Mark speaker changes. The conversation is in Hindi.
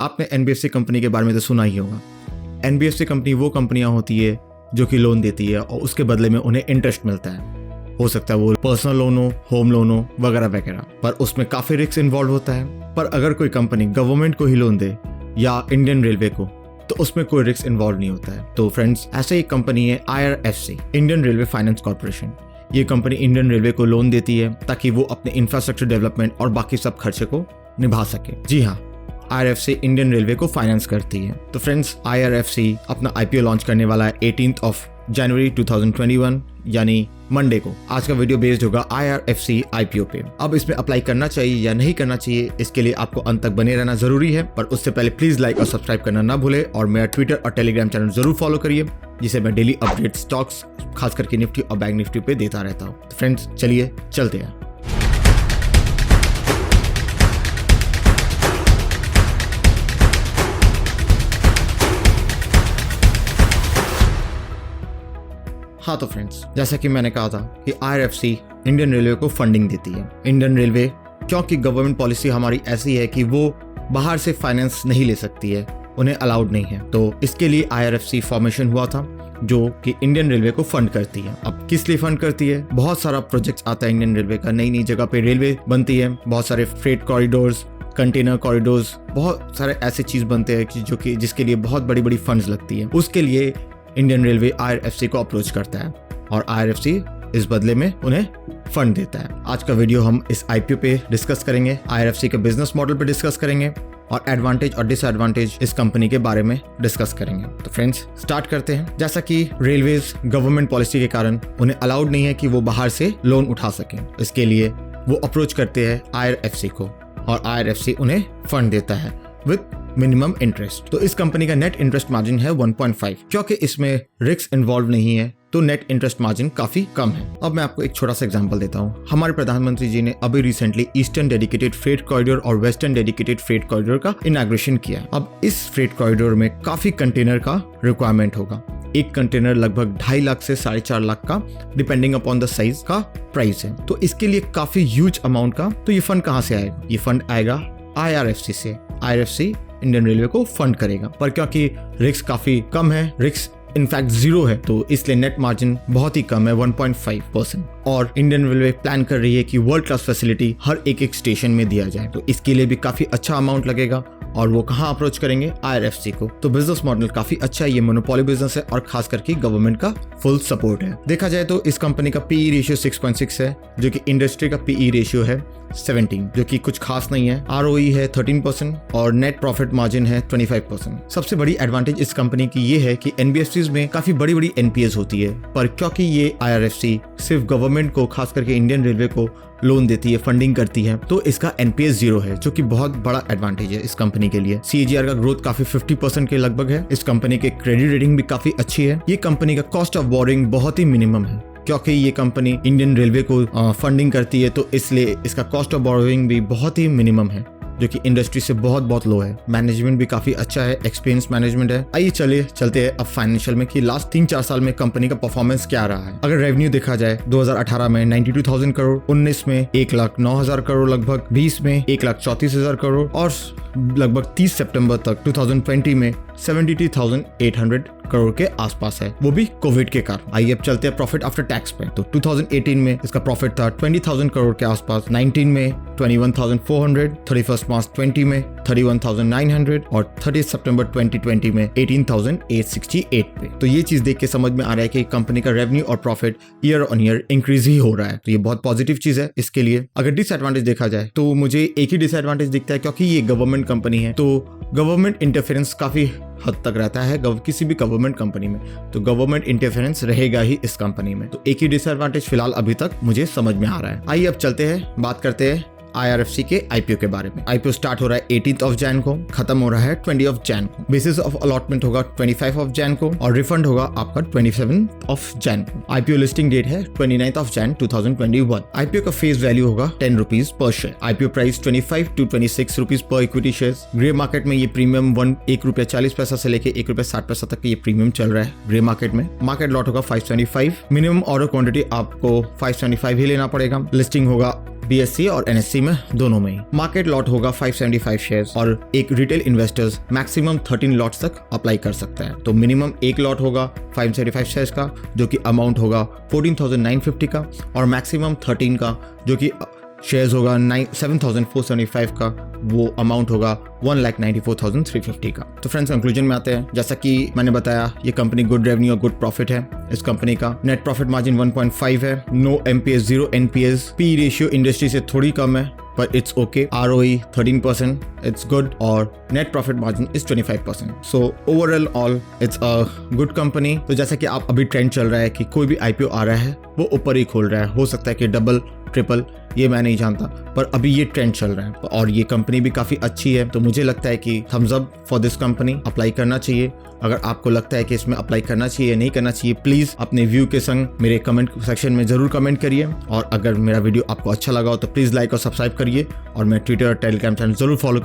Speaker 1: आपने एनबीएफसी कंपनी के बारे में तो सुना ही होगा। एनबीएफसी कंपनी वो कंपनियां होती है जो कि लोन देती है और उसके बदले में उन्हें इंटरेस्ट मिलता है। हो सकता है वो पर्सनल लोन हो, होम लोन हो, वगैरह वगैरह, पर उसमें काफी रिस्क इन्वॉल्व होता है। पर अगर कोई कंपनी गवर्नमेंट को ही लोन दे या इंडियन रेलवे को, तो उसमें कोई रिस्क इन्वॉल्व नहीं होता है। तो फ्रेंड्स, ऐसे ही कंपनी है IRFC, Indian railway finance corporation. ये कंपनी इंडियन रेलवे को लोन देती है ताकि वो अपने इंफ्रास्ट्रक्चर डेवलपमेंट और बाकी सब खर्चे को निभा सके। जी हाँ, IRFC इंडियन रेलवे को फाइनेंस करती है। तो फ्रेंड्स, IRFC अपना IPO लॉन्च करने वाला है 18 जनवरी 2021 यानी मंडे को। आज का वीडियो बेस्ड होगा IRFC IPO पे। अब इसमें अप्लाई करना चाहिए या नहीं करना चाहिए, इसके लिए आपको अंत तक बने रहना जरूरी है। पर उससे पहले प्लीज लाइक और सब्सक्राइब करना ना भूले और मेरा ट्विटर और टेलीग्राम चैनल जरूर फॉलो करिए, जिसे मैं डेली अपडेट स्टॉक्स खास करके निफ्टी और बैंक निफ्टी पे देता रहता हूँ। तो फ्रेंड्स, चलिए चलते हैं। हाँ तो फ्रेंड्स, जैसा कि मैंने कहा था कि IRFC इंडियन रेलवे को फंडिंग देती है। इंडियन रेलवे, क्योंकि गवर्नमेंट पॉलिसी हमारी ऐसी है कि वो बाहर से फाइनेंस नहीं ले सकती है, उन्हें अलाउड नहीं है, तो इसके लिए IRFC फॉर्मेशन हुआ था जो कि इंडियन रेलवे को फंड करती है। अब किस लिए फंड करती है? बहुत सारा प्रोजेक्ट्स आता है इंडियन रेलवे का, नई नई जगह पे रेलवे बनती है, बहुत सारे फ्रेट कॉरिडोर्स, कंटेनर कॉरिडोर्स, बहुत सारे ऐसे चीज बनते हैं जो कि जिसके लिए बहुत बड़ी बड़ी फंड्स लगती है। उसके लिए इंडियन रेलवे IRFC को अप्रोच करता है और IRFC इस बदले में उन्हें फंड देता है। आज का वीडियो हम इस IPO पे डिस्कस करेंगे, IRFC के बिजनेस मॉडल पे डिस्कस करेंगे और एडवांटेज और डिसएडवांटेज इस कंपनी के बारे में डिस्कस करेंगे। तो फ्रेंड्स, स्टार्ट करते हैं। जैसा कि रेलवेज गवर्नमेंट पॉलिसी के कारण उन्हें अलाउड नहीं है कि वो बाहर से लोन उठा सकें, इसके लिए वो अप्रोच करते हैं IRFC को और IRFC उन्हें फंड देता है विद मिनिमम इंटरेस्ट। तो इस कंपनी का नेट इंटरेस्ट मार्जिन है 1.5। क्योंकि इसमें रिस्क इन्वॉल्व नहीं है तो नेट इंटरेस्ट मार्जिन काफी कम है। अब मैं आपको एक छोटा सा एग्जांपल देता हूँ। हमारे प्रधानमंत्री जी ने अभी recently eastern dedicated freight corridor और वेस्टर्न डेडिकेटेड फ्रेट कॉरिडोर का इनॉग्रेशन किया। अब इस फ्रेट कॉरिडोर में काफी कंटेनर का रिक्वायरमेंट होगा। एक कंटेनर लगभग 2.5 लाख से 4.5 लाख का, डिपेंडिंग अपॉन द साइज का प्राइस है। तो इसके लिए काफी ह्यूज अमाउंट का, तो ये फंड कहाँ से आएगा? ये फंड आएगा IRFC से। IRFC इंडियन रेलवे को फंड करेगा, पर क्योंकि रिस्क काफी कम है, रिस्क इनफैक्ट 0 है, तो इसलिए नेट मार्जिन बहुत ही कम है, 1.5%। और इंडियन रेलवे प्लान कर रही है कि वर्ल्ड क्लास फैसिलिटी हर एक स्टेशन में दिया जाए, तो इसके लिए भी काफी अच्छा अमाउंट लगेगा। और वो कहाँ अप्रोच करेंगे? IRFC को। तो बिजनेस मॉडल काफी अच्छा है, ये मोनोपोली बिजनेस है और खास करके गवर्नमेंट का फुल सपोर्ट है। देखा जाए तो इस कंपनी का PE रेशियो 6.6 है, जो कि इंडस्ट्री का PE रेशियो है 17, जो कि कुछ खास नहीं है। ROE है 13% और नेट प्रॉफिट मार्जिन है 25%। सबसे बड़ी एडवांटेज इस कंपनी की ये है कि NBFCs में काफी बड़ी बड़ी NPAs होती है, पर क्योंकि ये IRFC सिर्फ गवर्नमेंट को, खास करके इंडियन रेलवे को लोन देती है, फंडिंग करती है, तो इसका NPA 0 है, जो कि बहुत बड़ा एडवांटेज है इस कंपनी के लिए। CAGR का ग्रोथ काफी 50% के लगभग है। इस कंपनी के क्रेडिट रेटिंग भी काफी अच्छी है। ये कंपनी का कॉस्ट ऑफ बोरिंग बहुत ही मिनिमम है, क्योंकि ये कंपनी इंडियन रेलवे को फंडिंग करती है, तो इसलिए इसका कॉस्ट ऑफ बोरिंग भी बहुत ही मिनिमम है, जो कि इंडस्ट्री से बहुत लो है। मैनेजमेंट भी काफी अच्छा है, एक्सपीरियंस मैनेजमेंट है। आइए चलते हैं अब फाइनेंशियल में कि लास्ट 3-4 साल में कंपनी का परफॉर्मेंस क्या रहा है। अगर रेवेन्यू देखा जाए, 2018 में 92,000 करोड़, 19 में 1,09,000 करोड़ लगभग, 20 में 1,34,000 करोड़ और लगभग 30 सितंबर तक 2020 में 72,800 करोड़ के आसपास है, वो भी कोविड के कारण। आइए अब चलते हैं प्रॉफिट आफ्टर टैक्स पे। तो 2018 में इसका प्रॉफिट था 20,000 करोड़ के आसपास, 19 में 21,400, 31 मार्च 20 में 31,900 और 30 सितंबर 2020 में 18,868 पे। तो ये चीज देख के समझ में आ रहा है कि कंपनी का रेवेन्यू और profit year on year increase ही हो रहा है, तो ये बहुत पॉजिटिव चीज है इसके लिए। अगर डिसएडवांटेज देखा जाए तो मुझे एक ही डिसएडवांटेज दिखता है, क्योंकि ये गवर्नमेंट कंपनी है, तो गवर्नमेंट इंटरफेरेंस काफी हद तक रहता है किसी भी गवर्नमेंट कंपनी में, तो गवर्नमेंट इंटरफेरेंस रहेगा ही इस कंपनी में। तो एक ही डिसएडवांटेज फिलहाल अभी तक मुझे समझ में आ रहा है। आइए अब चलते हैं, बात करते हैं IRFC के IPO के बारे में। IPO स्टार्ट हो रहा है 18 जैन को, खत्म हो रहा है 20 जैन को। बेसिस ऑफ अलॉटमेंट होगा 25 जैन को और रिफंड होगा आपका 27 जैन को। IPO लिस्टिंग डेट है 29 जैन 2021। IPO का फेस वैल्यू होगा 10 rupees per share. IPO price 25 to 26 rupees per equity share. Grey market में ये प्रीमियम ₹1.40 से लेके ₹1.60 तक ये प्रीमियम चल रहा है ग्रे मार्केट में। मार्केट लॉट होगा 525। मिनिमम ऑर्डर क्वांटिटी आपको 525 ही लेना पड़ेगा। लिस्टिंग होगा BSE और NSE में दोनों में ही। मार्केट लॉट होगा 575 शेयर्स और एक रिटेल इन्वेस्टर्स मैक्सिमम 13 लॉट्स तक अप्लाई कर सकते हैं। तो मिनिमम एक लॉट होगा 575 शेयर्स का जो कि अमाउंट होगा 14,950 का, और मैक्सिमम 13 का जो कि शेयर्स होगा 7,475 का, वो अमाउंट होगा 1,94,350 का। तो फ्रेंड्स कंक्लूजन में आते हैं। जैसा कि मैंने बताया, ये कंपनी गुड रेवेन्यू और गुड प्रॉफिट है। इस कंपनी का नेट प्रॉफिट मार्जिन 1.5 है, no MPS, 0 NPS, P ratio industry से थोड़ी कम है पर it's okay, ROE 13%, it's good, और net profit margin is 25%। So overall it's a good company. तो जैसा कि आप अभी ट्रेंड चल रहा है कि कोई भी IPO आ रहा है वो ऊपर ही खोल रहा है, हो सकता है कि डबल ट्रिपल, ये मैं नहीं जानता, पर अभी ये ट्रेंड चल रहा है और ये कंपनी भी काफ़ी अच्छी है। तो मुझे लगता है कि thumbs up for this company, apply करना चाहिए। अगर आपको लगता है कि इसमें अप्लाई करना चाहिए या नहीं करना चाहिए, प्लीज़ अपने व्यू के संग मेरे कमेंट सेक्शन में ज़रूर कमेंट करिए। और अगर मेरा वीडियो आपको अच्छा लगा हो तो प्लीज़ लाइक और सब्सक्राइब करिए, और मैं ट्विटर और टेलीग्राम चैनल ज़रूर फॉलो